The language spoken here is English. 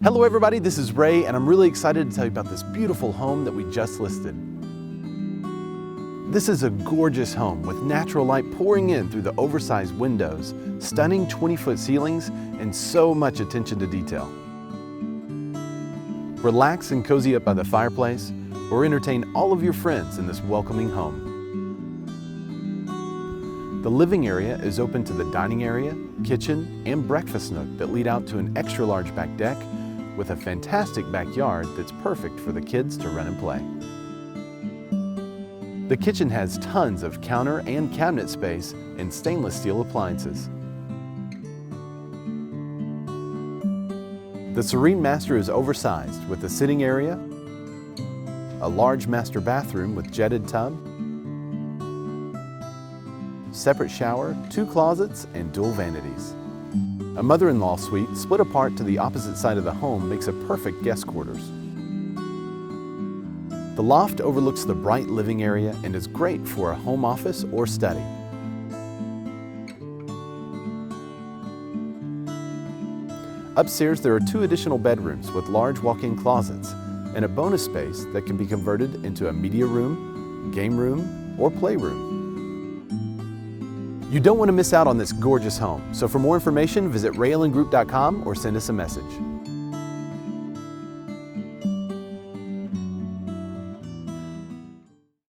Hello everybody, this is Ray and I'm really excited to tell you about this beautiful home that we just listed. This is a gorgeous home with natural light pouring in through the oversized windows, stunning 20-foot ceilings, and so much attention to detail. Relax and cozy up by the fireplace or entertain all of your friends in this welcoming home. The living area is open to the dining area, kitchen, and breakfast nook that lead out to an extra large back deck with a fantastic backyard that's perfect for the kids to run and play. The kitchen has tons of counter and cabinet space and stainless steel appliances. The Serene master is oversized with a sitting area, a large master bathroom with jetted tub, separate shower, 2 closets, and dual vanities. A mother-in-law suite split apart to the opposite side of the home makes a perfect guest quarters. The loft overlooks the bright living area and is great for a home office or study. Upstairs there are 2 additional bedrooms with large walk-in closets and a bonus space that can be converted into a media room, game room, or playroom. You don't want to miss out on this gorgeous home, so for more information visit rayallengroup.com or send us a message.